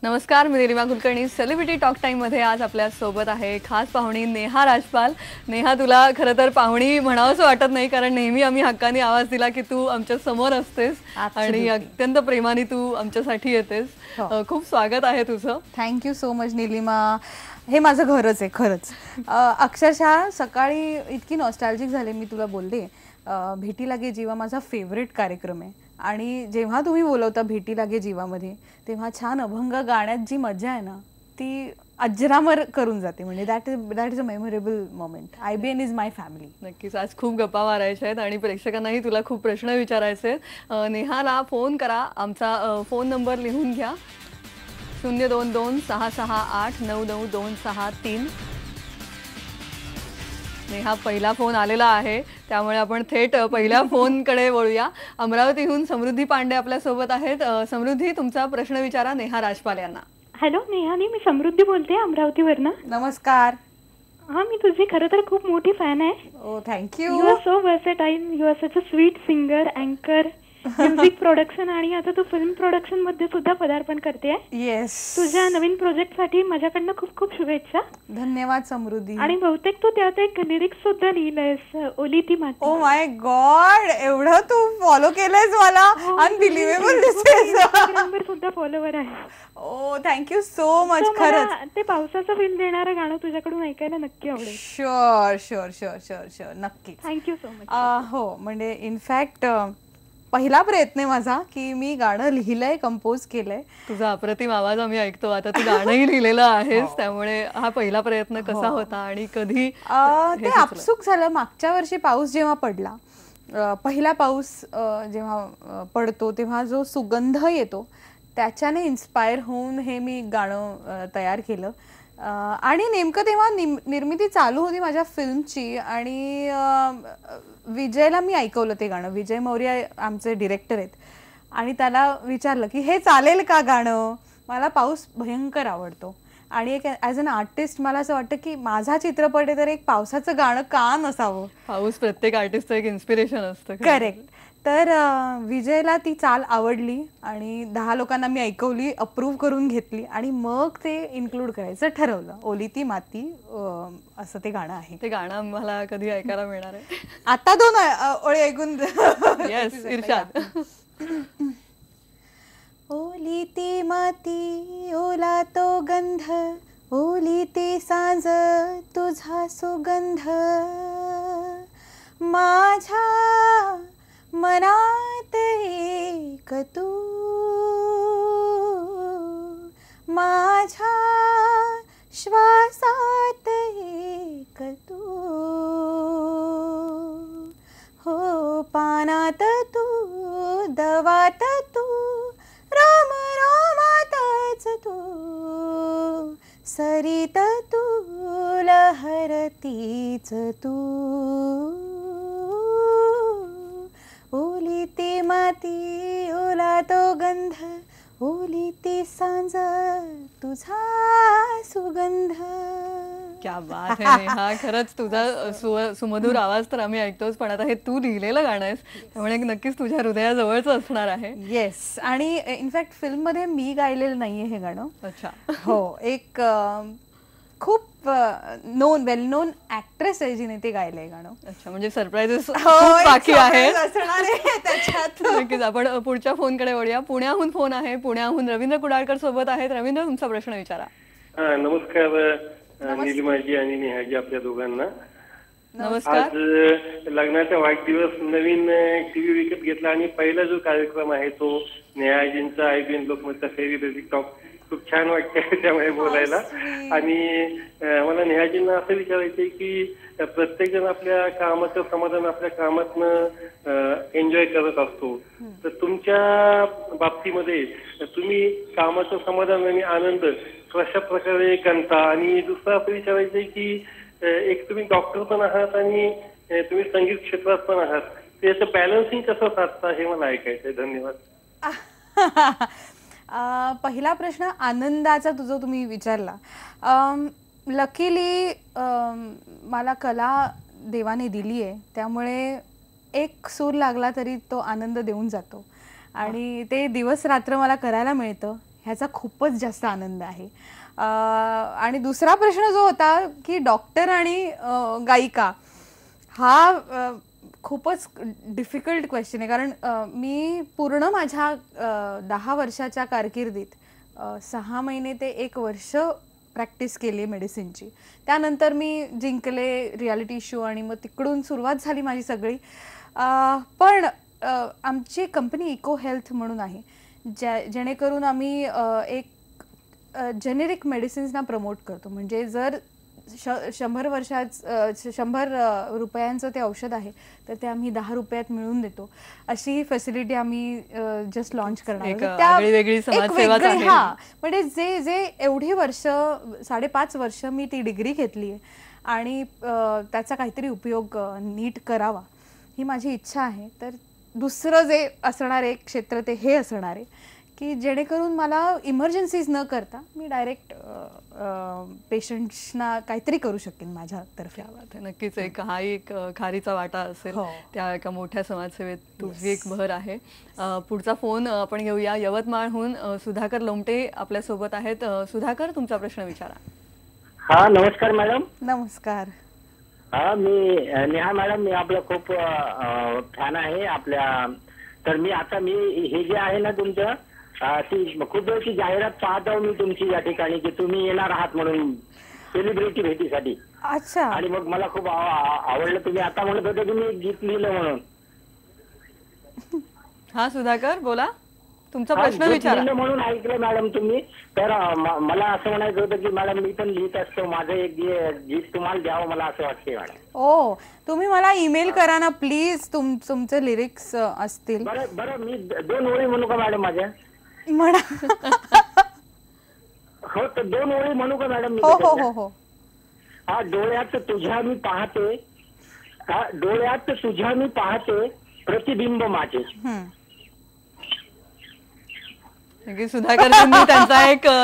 नमस्कार, मी Nilima Kulkarni. Celebrity talk टाईममध्ये आज आपल्या सोबत आहे खास पाहुणी नेहा राजपाल. नेहा, तुला खरं तर पाहुणी म्हणावंसं वाटत नाही, कारण नेहमी आम्ही हक्काने आवाज दिला की तू आमच्या समोर असतेस आणि अत्यंत प्रेमाने तू आमच्यासाठी येतेस. खूप स्वागत आहे तुझं. Thank you so much Neelima. हे माझं घरच आहे खरंच. अक्षरशः सकाळी इतकी नॉस्टॅल्जिक झाले, मी तुला बोलले. भेटी लागे जीवा माझा फेवरेट कार्यक्रम आहे आणि जेव्हा तुम्ही बोलवता भेटी लागे जीवामध्ये, तेव्हा छान अभंग गाण्यात जी मजा आहे ना, ती अजरामर करून जाते. म्हणजे that is a memorable moment. IBN is my family. नक्कीच आज खूप गप्पा मारायच्या आहेत आणि प्रेक्षकांनाही तुला खूप प्रश्न विचारायचे आहेत. नेहाला फोन करा. आमचा फोन नंबर लिहून घ्या, 022-668-99263. नेहा, पहिला फोन आलेला आहे, त्यामुळे आपण थेट पहिल्या फोनकडे वळूया. अमरावतीहून समृद्धी पांडे आपल्या सोबत आहेत. समृद्धी, तुमचा प्रश्न विचारा नेहा राजपाल यांना. हॅलो नेहानी, मी समृद्धी बोलते अमरावतीवरनं. नमस्कार. हा, मी तुझी खरं तर खूप मोठी फॅन आहे. Oh thank you. You are so versatile. You are such a sweet singer, अँकर, म्युझिक प्रोडक्शन आणि आता तू फिल्म प्रोडक्शन मध्ये सुद्धा पदार्पण करते. येस. तुझ्या नवीन प्रोजेक्ट साठी माझ्याकडनं खूप खूप शुभेच्छा. धन्यवाद समृद्धी. आणि बहुतेक तू त्यात एक लिरिक्स सुद्धा लिहिलंयस, ओली ती माती. ओ माय गॉड, एवढं तू फॉलो केलंयस मला. अनबिलिव्हेबल इंस्टाग्रामवर सुद्धा फॉलोवर आहे. Oh thank you so much. खरंच ते पावसाचं फील देणारं गाणं तुझ्याकडून ऐकायला नक्की आवडेल. Sure sure sure sure sure नक्की. Thank you so much. हो, म्हणजे इनफॅक्ट पहिला प्रयत्न आहे माझा की मी गाणं लिहिलंय, कंपोज केलंय. तुझा अप्रतिम आवाज आम्ही ऐकतो. आता तू गाणंही लिहिलेलं आहेस, त्यामुळे हा पहिला प्रयत्न कसा होता आणि कधी? ते आपसुक झालं. मागच्या वर्षी पाऊस जेव्हा पडला, पहिला पाऊस जेव्हा पडतो तेव्हा जो सुगंध येतो, त्याच्याने इन्स्पायर होऊन हे मी गाणं तयार केलं. आणि नेमकं तेव्हा निर्मिती चालू होती माझ्या फिल्मची आणि विजयला मी ऐकवलं ते गाणं. विजय मौर्य आमचे डिरेक्टर आहेत आणि त्याला विचारलं की हे चालेल का गाणं. मला पाऊस भयंकर आवडतो आणि एक ॲज अन आर्टिस्ट मला असं वाटतं की माझा चित्रपट आहे तर एक पावसाचं गाणं का नसावं. पाऊस प्रत्येक आर्टिस्टचं एक इन्स्पिरेशन असतं. करेक्ट. तर विजयला ती चाल आवडली आणि 10 लोकांना मी ऐकवली, अप्रूव्ह करून घेतली आणि मग ते इन्क्लूड करायचं ठरवलं. ओली ती माती असं ते गाणं आहे. ते गाणं आम्हाला कधी ऐकायला मिळणार आहे? आता 2 ओळी ऐकून. येस, इर्शाद. ओली ती माती, ओला तो गंध, ओली ती सांज, तुझा सुगंध, माझ्या मनात एक तू, माझ्या श्वासात एक तू, हो पानात तू, दवात तू, राम रोमातच तू, सरीत तू, लहरतीच तू, ओली ती माती, ओला तो गंध, ओली ती सांज, तुझा सुगंध. क्या बात आहे नेहा, खरंच तुझा सुमधुर आवाज तर आम्ही ऐकतोच, पण आता हे तू लिहिलेलं गाणं आहेस, त्यामुळे नक्कीच तुझ्या हृदयाजवळचं असणार आहे. येस. आणि इनफॅक्ट फिल्ममध्ये मी गायलेलं नाहीये हे गाणं. अच्छा. हो, एक खूप वेल नोन ऍक्ट्रेस आहे जिने ते गायलंय गाणं. अच्छा, म्हणजे सरप्राइजेस बाकी आहेत त्याच्यात. नक्कीच. आपण पुढच्या फोनकडे वळूया. पुण्याहून फोन आहे. पुण्याहून रवींद्र कुडाळकर सोबत आहेत. रवींद्र, तुमचा प्रश्न विचारा. नमस्कार नीलिमाजी आणि नेहाजी, आपल्या दोघांना नमस्कार. आज लग्नाचा वाढदिवस, नवीन टीव्ही विकत घेतला आणि पहिला जो कार्यक्रम आहे तो नेहाजींचा IBN लोकमतचा फेरी टॉक खूप छान वाटतंय त्यामुळे बोलायला. आणि मला नेहाजींना असं विचारायचंय की प्रत्येक जण आपल्या कामाचं समाधान आपल्या कामातनं एन्जॉय करत असतो, तर तुमच्या बाबतीमध्ये तुम्ही कामाचं समाधान आणि आनंद कशा प्रकारे करता? आणि दुसरं असं विचारायचंय की एक तुम्ही डॉक्टर पण आहात आणि तुम्ही संगीत क्षेत्रात पण आहात, त्याचं बॅलन्सिंग कसं साधता हे मला ऐकायचंय. धन्यवाद. पहिला प्रश्न आनंदाचा तुझा तुम्ही विचारला. लकीली मला कला देवाने दिली आहे, त्यामुळे एक सूर लागला तरी तो आनंद देऊन जातो आणि ते दिवस रात्र मला करायला मिळतं ह्याचा खूपच जास्त आनंद आहे. आणि दुसरा प्रश्न जो होता की डॉक्टर आणि गायिका, हा खूपच डिफिकल्ट क्वेश्चन आहे. कारण मी पूर्ण माझ्या 10 वर्षाच्या कारकिर्दीत 6 महिने ते 1 वर्ष प्रॅक्टिस केली मेडिसिनची. त्यानंतर मी जिंकले रियालिटी शो आणि मग तिकडून सुरुवात झाली माझी सगळी. पण आमची कंपनी इको हेल्थ म्हणून आहे, जेणेकरून आम्ही एक जेनेरिक मेडिसिन्सना प्रमोट करतो. म्हणजे जर 100 रुपयांचं ते औषध आहे तर ते आम्ही 10 रुपयात मिळवून देतो. अशी फॅसिलिटी आम्ही जस्ट लॉन्च करणार आहोत. हा, म्हणजे जे एवढी वर्ष 5.5 वर्ष मी ती डिग्री घेतली आहे आणि त्याचा काहीतरी उपयोग नीट करावा ही माझी इच्छा आहे. तर दुसरं जे असणार आहे क्षेत्र ते हे असणार आहे की जेणेकरून मला इमर्जन्सीज न करता मी डायरेक्ट पेशंट्सना काहीतरी करू शकेन माझ्यातर्फे. नक्कीच एक खारीचा वाटा असेल त्या एका मोठ्या समाजसेवेत तुझी एक भर आहे. पुढचा फोन आपण घेऊया. यवतमाळहून सुधाकर लोमटे आपल्या सोबत आहेत. सुधाकर, तुमचा प्रश्न विचारा. हा, नमस्कार मॅडम. नमस्कार. हा, मी नेहा मॅडम, मी आपलं खूप फॅन आहे आपल्या. तर मी हे जे आहे ना तुमचं, ती खूप वेळची जाहिरात पाहतो मी तुमची या ठिकाणी की तुम्ही येणार आहात म्हणून सेलिब्रिटी भेटीसाठी. अच्छा. आणि मग मला खूप आवडलं. तुम्ही आता म्हणत होते की मी गीत लिहिलं म्हणून. हा सुधाकर, बोला, तुमचा प्रश्न विचारा. म्हणून ऐकलं मॅडम तुम्ही. तर मला असं म्हणायचं होतं की मॅडम मी पण लिहित असतो, माझं एक गीत तुम्हाला द्यावं मला असं वाटते मॅडम. ओ, तुम्ही मला ईमेल करा ना प्लीज, तुमचे लिरिक्स असतील. बरं मी 2 ओळी म्हणू का मॅडम माझ्या? म्हणा. हो, तर 2 ओळी म्हणू का मॅडम? हो हो हो हो. हा, डोळ्यात तुझ्या मी पाहते, डोळ्यात तुझ्या मी पाहते प्रतिबिंब माझे. सुधाकरजींनी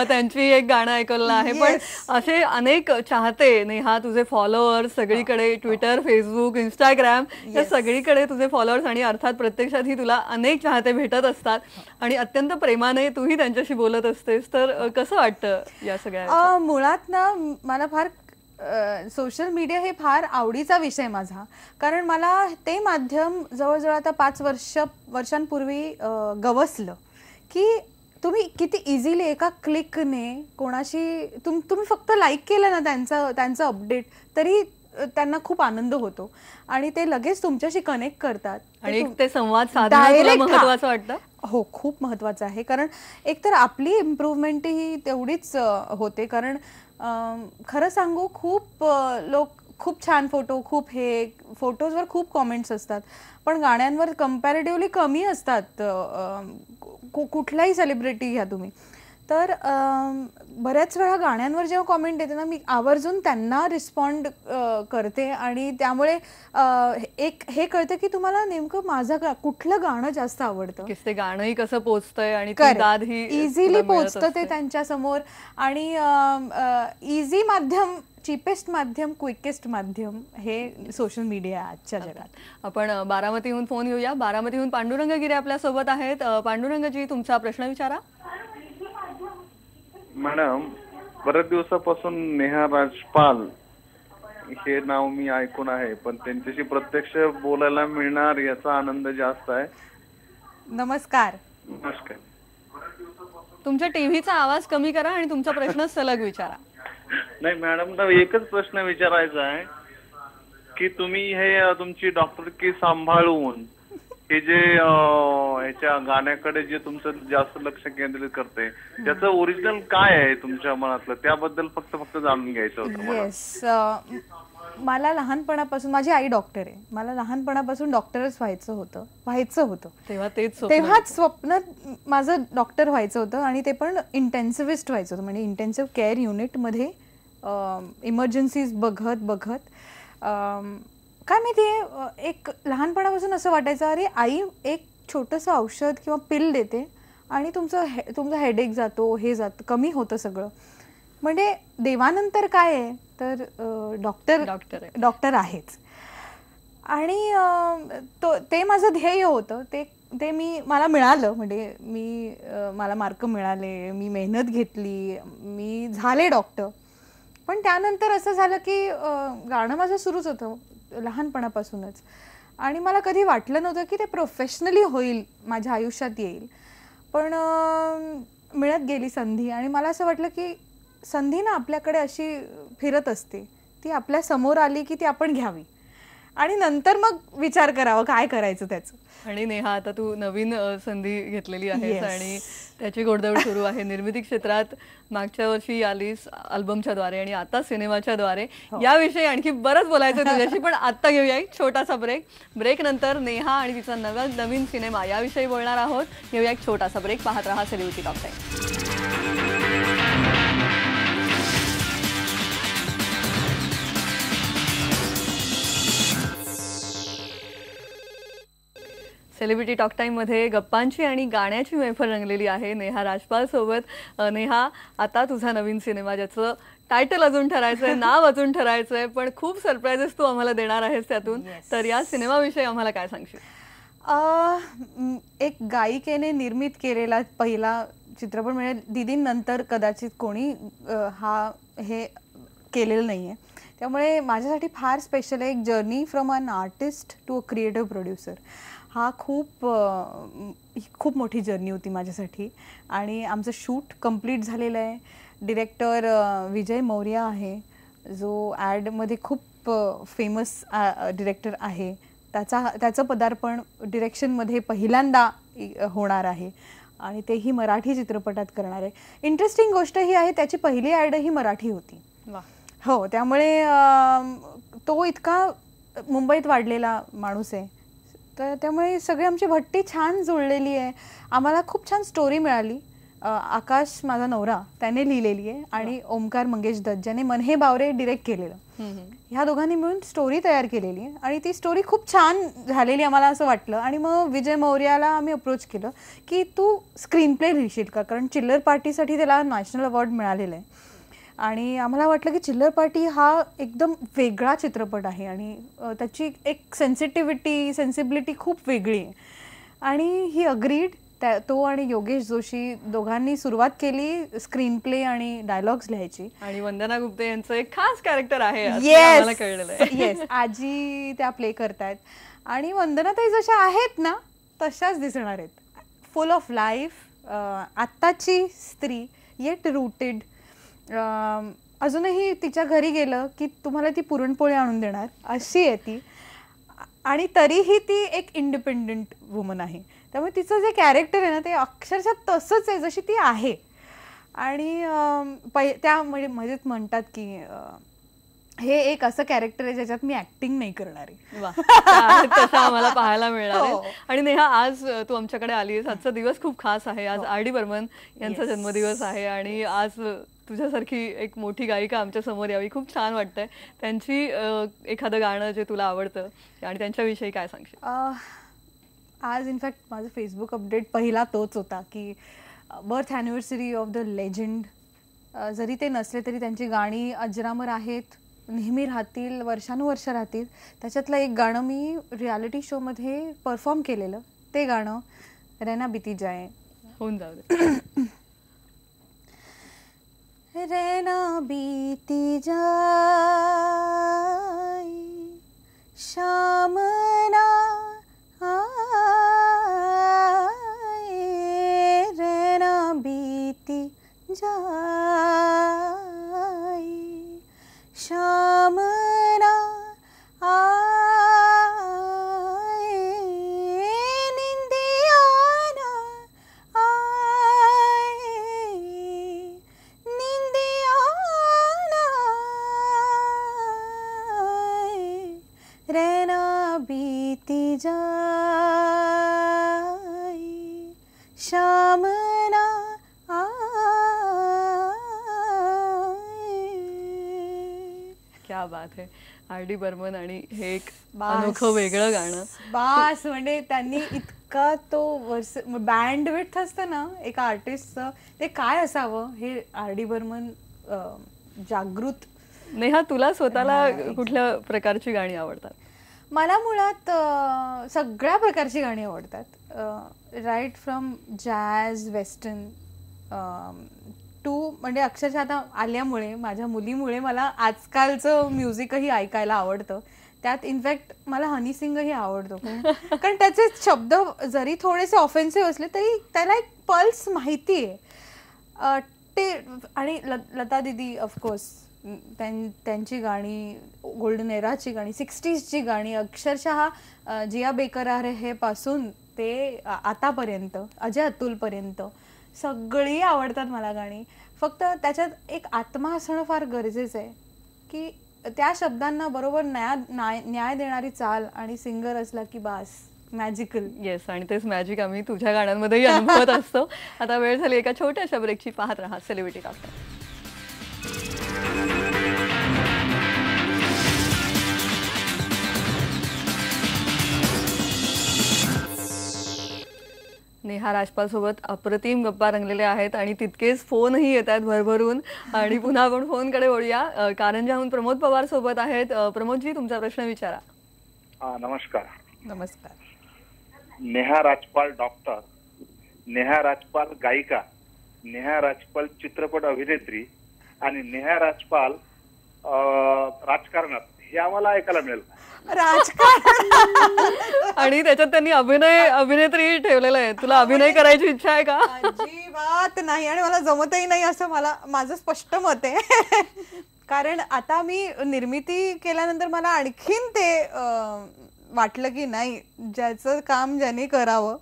त्यांची एक गाणं ऐकलं आहे. पण असे अनेक चाहते नेहा, तुझे फॉलोअर्स सगळीकडे, ट्विटर, फेसबुक, इंस्टाग्राम या सगळीकडे तुझे फॉलोअर्स, आणि अर्थात प्रत्यक्षातही तुला अनेक चाहते भेटत असतात आणि अत्यंत प्रेमाने तूही त्यांच्याशी बोलत असतेस. तर कसं वाटतं या सगळ्या? मुळात ना मला फार सोशल मीडिया हे फार आवडीचा विषय माझा. कारण मला ते माध्यम जवळजवळ आता 5 वर्षांपूर्वी गवसलं की तुम्ही किती इझिली एका क्लिकने कोणाशी तुम्ही फक्त लाईक केलं ना त्यांचं अपडेट, तरी त्यांना खूप आनंद होतो आणि ते लगेच तुमच्याशी कनेक्ट करतात आणि ते संवाद साधणं महत्त्वाचं वाटतं. हो, खूप महत्त्वाचं आहे. कारण एकतर आपली इम्प्रूव्हमेंट ही तेवढीच होते. कारण खरं सांगू, खूप लोक खूप छान फोटोजवर खूप कॉमेंट्स असतात, पण गाण्यांवर कम्पॅरेटिव्हली कमी असतात. कुठलाही सेलिब्रिटी घ्या तुम्ही. तर बऱ्याच वेळा गाण्यांवर जेव्हा कॉमेंट येते ना, मी आवर्जून त्यांना रिस्पॉन्ड करते आणि त्यामुळे हे कळतं की तुम्हाला नेमकं माझं कुठलं गाणं जास्त आवडतं, ते गाणंही कसं पोचतंय आणि दाद ही इझिली पोचतं ते त्यांच्या समोर. आणि इझी माध्यम, चीपेस्ट माध्यम, क्विकेस्ट माध्यम हे सोशल मीडिया आजच्या जगात. आपण बारामतीहून फोन घेऊया. बारामतीहून पांडुरंग गिरे आपल्या सोबत आहेत. पांडुरंगजी, तुमचा प्रश्न विचारा. मॅडम, बऱ्याच दिवसापासून नेहा राजपाल हे नाव मी ऐकून आहे, पण त्यांच्याशी प्रत्यक्ष बोलायला मिळणार याचा आनंद जास्त आहे. नमस्कार. नमस्कार. तुमच्या टीव्हीचा आवाज कमी करा आणि तुमचा प्रश्न सलग विचारा. नाही मॅडम, एकच प्रश्न विचारायचा आहे की तुम्ही हे तुमची डॉक्टरकी सांभाळून हे जे ह्याच्या गाण्याकडे जे तुमचं जास्त लक्ष केंद्रित करते, त्याचं ओरिजिनल काय आहे तुमच्या मनातलं, त्याबद्दल फक्त जाणून घ्यायचं होतं. येस, मला लहानपणापासून, माझी आई डॉक्टर आहे, मला लहानपणापासून डॉक्टरच व्हायचं होतं. तेव्हाच स्वप्न माझं डॉक्टर व्हायचं होतं आणि ते पण इंटेन्सिव्हिस्ट व्हायचं होतं. म्हणजे इंटेन्सिव्ह केअर युनिटमध्ये इमर्जन्सीज बघत काय माहिती, एक लहानपणापासून असं वाटायचं, अरे आई एक छोटंसं औषध किंवा पिल देते आणि तुमचा हेडेक जातो, हे कमी होतं सगळं. म्हणजे देवानंतर काय आहे तर डॉक्टर आहेच. आणि ते माझं ध्येय होतं. ते ते मला मिळालं, म्हणजे मला मार्क मिळाले, मी मेहनत घेतली, मी झाले डॉक्टर. पण त्यानंतर असं झालं की गाणं माझं सुरूच होतं लहानपणापासूनच, आणि मला कधी वाटलं नव्हतं की ते प्रोफेशनली होईल, माझ्या आयुष्यात येईल. पण मिळत गेली संधी, आणि मला असं वाटलं की संधी ना आपल्याकडे अशी फिरत असते, ती आपल्या समोर आली की ती आपण घ्यावी आणि नंतर मग विचार करावा काय करायचं त्याचं. आणि नेहा, आता तू नवीन संधी घेतलेली आहेस आणि त्याची घोडदौड सुरू आहे निर्मिती क्षेत्रात. मागच्या वर्षी आलीस अल्बमच्या द्वारे आणि आता सिनेमाच्या द्वारे. याविषयी आणखी बरंच बोलायचं तुझ्याशी, पण आता घेऊया एक छोटासा ब्रेक नंतर नेहा आणि तिचा नवीन सिनेमा याविषयी बोलणार आहोत. घेऊया एक छोटासा ब्रेक. पाहत रहा celebrity talk time. Celebrity talk टाईममध्ये गप्पांची आणि गाण्याची मैफल रंगलेली आहे नेहा राजपाल सोबत. नेहा, आता तुझा नवीन सिनेमा, ज्याचं टायटल अजून ठरायचंय, नाव अजून ठरायचंय, पण खूप सरप्राइजेस तू आम्हाला देणार आहेस त्यातून. तर या सिनेमाविषयी आम्हाला काय सांगशील? एक गायिकेने निर्मित केलेला पहिला चित्रपट, म्हणजे दीदींनंतर कदाचित कोणी हे केलेलं नाहीये, त्यामुळे माझ्यासाठी फार स्पेशल आहे. एक journey from an artist to a creative producer. हा खूप मोठी जर्नी होती माझ्यासाठी, आणि आमचं शूट कंप्लीट झालेलं आहे. डिरेक्टर विजय मौर्य आहे, जो ॲडमध्ये खूप फेमस डिरेक्टर आहे. त्याचं पदार्पण डिरेक्शनमध्ये पहिल्यांदा होणार आहे, आणि तेही मराठी चित्रपटात करणार आहे. इंटरेस्टिंग गोष्ट ही आहे, त्याची पहिली ॲड ही मराठी होती. हो, त्यामुळे तो इतका मुंबईत वाढलेला माणूस आहे, तर त्यामुळे सगळी आमची भट्टी छान जुळलेली आहे. आम्हाला खूप छान स्टोरी मिळाली. आकाश, माझा नवरा, त्याने लिहिलेली आहे, आणि ओमकार मंगेश दत्त, ज्याने मन हे बावरे डिरेक्ट केलेलं, ह्या दोघांनी मिळून स्टोरी तयार केलेली आहे, आणि ती स्टोरी खूप छान झालेली आम्हाला असं वाटलं. आणि मग विजय मौर्याला आम्ही अप्रोच केलं की तू स्क्रीन प्ले लिहिशील का, कारण चिल्लर पार्टीसाठी त्याला नॅशनल अवॉर्ड मिळालेला आहे, आणि आम्हाला वाटलं की चिल्लर पार्टी हा एकदम वेगळा चित्रपट आहे, आणि त्याची एक सेन्सिबिलिटी खूप वेगळी आहे. आणि ही अग्रीड. तो आणि योगेश जोशी दोघांनी सुरुवात केली स्क्रीन प्ले आणि डायलॉग्स लिहायची. आणि वंदना गुप्ते यांचं एक खास कॅरेक्टर आहे, आम्हाला कळलेलं आहे. येस, आजी त्या प्ले करतायत, आणि वंदना ताई जशा आहेत ना तशाच दिसणार आहेत. फुल ऑफ लाईफ, आत्ताची स्त्री, येट रूटेड. अजूनही तिच्या घरी गेलं की तुम्हाला ती पुरणपोळी आणून देणार अशी आहे ती, आणि तरीही ती एक इंडिपेंडंट वुमन आहे. त्यामुळे तिचं जे कॅरेक्टर आहे ना ते अक्षरशः तसंच आहे जशी ती आहे. आणि त्यामध्ये म्हणतात की हे एक असं कॅरेक्टर आहे ज्याच्यात मी ऍक्टिंग नाही करणार आहे. तसं आम्हाला पाहायला मिळणार आहे. आणि नेहा, आज तू आमच्याकडे आलीस, आजचा दिवस खूप खास आहे. आज R.D. बर्मन यांचा जन्मदिवस आहे, आणि आज तुझ्यासारखी एक मोठी गायिका आमच्या समोर यावी, खूप छान वाटतंय. त्यांची एखादं गाणं जे तुला आवडतं आणि त्यांच्याविषयी काय सांगशील? आज इनफॅक्ट माझं फेसबुक अपडेट पहिला तोच होता की birth anniversary of the legend. जरी ते नसले तरी त्यांची गाणी अजरामर आहेत, नेहमी राहतील, वर्षानुवर्ष राहतील. त्याच्यातलं एक गाणं मी रियालिटी शोमध्ये परफॉर्म केलेलं, ते गाणं रैना बीती जाए. होऊन जाऊ दे. रैना बीती जाए शाम ना आए, रैना बीती जाए शाम ना आए, निंदिया ना आए, निंदिया ना आए, रैना बीती जाए शाम ना क्या बात है. R.D. बर्मन आणि हे एक अनोखं वेगळं गाणं. बास, म्हणजे त्यांनी इतका तो बँड विड्थ असतं ना एका आर्टिस्टचं, ते काय असावं हे R.D. बर्मन जागृत. नेहा, तुला स्वतःला कुठल्या प्रकारची गाणी आवडतात? मला मुळात सगळ्या प्रकारची गाणी आवडतात. Right from jazz western to म्हणजे अक्षरशः आता आल्यामुळे माझ्या मुलीमुळे मला आजकालचं म्युझिकही ऐकायला आवडतं. त्यात इनफॅक्ट मला हनी सिंगही आवडतो कारण त्याचे शब्द जरी थोडेसे ऑफेन्सिव्ह असले तरी त्याला एक पल्स माहिती आहे ते. आणि लता दीदी ऑफकोर्स त्यांची गाणी, गोल्डन एराची गाणी, 60sची गाणी, अक्षरशः जिया बेकरार हे पासून ते आतापर्यंत अजय अतुलपर्यंत सगळी आवडतात मला गाणी. फक्त त्याच्यात एक आत्मा असणं फार गरजेचं आहे की त्या शब्दांना बरोबर न्याय देणारी चाल आणि सिंगर असला की बास, मॅजिकल. येस, आणि तेच मॅजिक आम्ही तुझ्या गाण्यांमध्येही अनुभवत असतो. आता वेळ झाली एका छोट्याशा ब्रेकची. पाहत राहा सेलिब्रिटी टॉक टाइम. नेहा राजपाल सोबत अप्रतिम गप्पा रंगलेल्या आहेत आणि तितकेच फोनही येत आहेत भरभरून. आणि पुन्हा आपण फोनकडे वळूया. कारंजाहून प्रमोद पवार सोबत आहेत. प्रमोदजी, तुमचा प्रश्न विचारा. नमस्कार. नमस्कार. नेहा राजपाल डॉक्टर, नेहा राजपाल गायिका, नेहा राजपाल चित्रपट अभिनेत्री आणि नेहा राजपाल राजकारणात, हे आम्हाला ऐकायला मिळेल. राजकारण आणि त्याच्यात त्यांनी अभिनेत्री ठेवलेलं आहे. तुला अभिनय करायची इच्छा आहे का? अजिबात नाही, आणि मला जमतही नाही असं माझं स्पष्ट मत आहे. कारण आता मी निर्मिती केल्यानंतर मला आणखीन ते वाटलं की नाही, ज्याचं काम ज्याने करावं.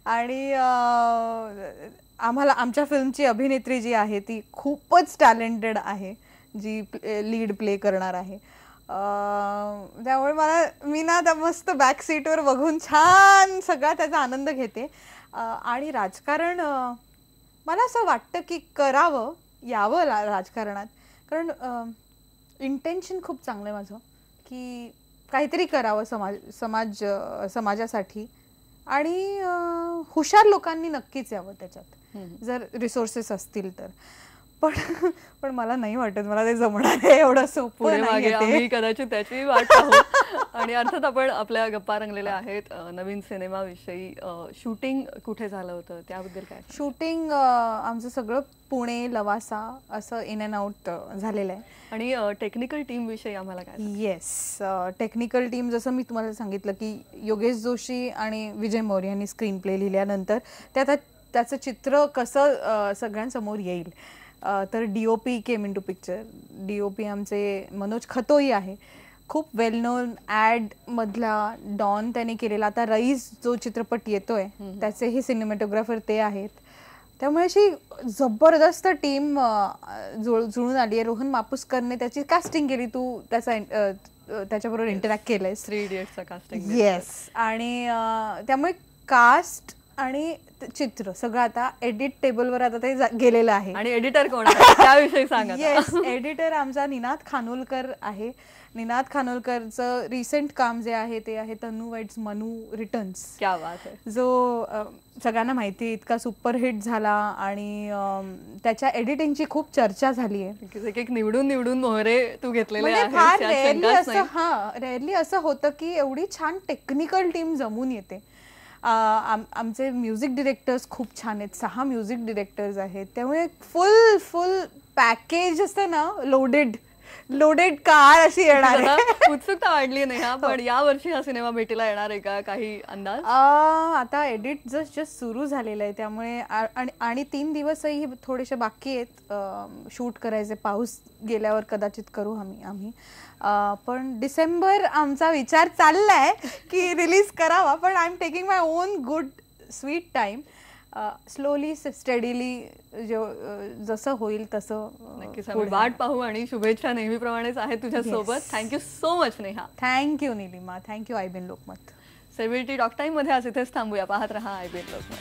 आणि आम्हाला आमच्या फिल्मची अभिनेत्री जी आहे ती खूपच टॅलेंटेड आहे, जी लीड प्ले करणार आहे. त्यामुळे मी ना आता मस्त बॅक सीटवर बघून छान सगळा त्याचा आनंद घेते. आणि राजकारण मला असं वाटतं की करावं, यावं राजकारणात. कारण इंटेन्शन खूप चांगलं आहे माझं की काहीतरी करावं समाजासाठी. आणि हुशार लोकांनी नक्कीच यावं त्याच्यात, जर रिसोर्सेस असतील तर. पण मला नाही वाटत मला ते जमणार आहे एवढं सोपं नाही. आम्ही कदाचित त्याची वाट पाहू. आणि अर्थात आपण आपल्या गप्पा रंगलेल्या आहेत नवीन सिनेमाविषयी. शूटिंग कुठे झालं होतं, त्याबद्दल काय? शूटिंग आमचं सगळं पुणे, लवासा असं इन अँड आउट झालेलं आहे. आणि टेक्निकल टीम विषयी आम्हाला काय? येस, टेक्निकल टीम जसं मी तुम्हाला सांगितलं की योगेश जोशी आणि विजय मौर्य यांनी स्क्रीन प्ले लिहिल्यानंतर त्याचं चित्र कसं सगळ्यांसमोर येईल. तर DOP came into picture. DOP आमचे मनोज खतोई आहे, खूप वेल नोन ॲड मधला डॉन त्याने केलेला. आता रईस जो चित्रपट येतोय त्याचेही सिनेमॅटोग्राफर ते आहेत. त्यामुळे अशी जबरदस्त टीम जुळून आली आहे. रोहन मापुसकरने त्याची कास्टिंग केली. तू त्याच्याबरोबर इंटरॅक्ट केलंयस. 3 Idiotsचं कास्टिंग. येस. आणि त्यामुळे कास्ट आणि चित्र सगळं आता एडिट टेबलवर आता ते गेलेलं आहे. आणि एडिटर कोण आहे त्याविषयी सांगा. येस, एडिटर आमचा निनाद खानोलकर आहे. निनाद खानोलकरचं रिसेंट काम जे आहे ते आहे तनू वाईट्स मनू रिटर्न्स. क्या बात आहे. जो सगळ्यांना माहिती इतका सुपरहिट झाला आणि त्याच्या एडिटिंगची खूप चर्चा झाली आहे. एक निवडून मोहरे तू घेतलेले आहेत. फार रेअरली असं होतं की एवढी छान टेक्निकल टीम जमून येते. आमचे म्युझिक डिरेक्टर्स खूप छान आहेत. 6 म्युझिक डिरेक्टर्स आहेत. त्यामुळे फुल पॅकेज असतं ना, लोडेड कार अशी येणार आहे. उत्सुकता वाढली नाही हा. पण यावर्षी हा सिनेमा भेटीला येणार आहे का, काही अंदाज? आता एडिट जस्ट सुरू झालेलं आहे. त्यामुळे आणि 3 दिवसही थोडेसे बाकी आहेत शूट करायचे. पाऊस गेल्यावर कदाचित करू आम्ही. पण डिसेंबर आमचा विचार चाललाय की रिलीज करावा. पण I am taking my on good sweet time. Slowly steadily जसं होईल तसं नक्कीच आम्ही वाट पाहू. आणि शुभेच्छा नेहमीप्रमाणेच आहेत तुझ्या सोबत. Thank you so much Neha. Thank you Nilima. Thank you IBN Lokmat. Celebrity talk time मध्ये आज इथेच थांबूया. पाहत रहा IBN लोकमत.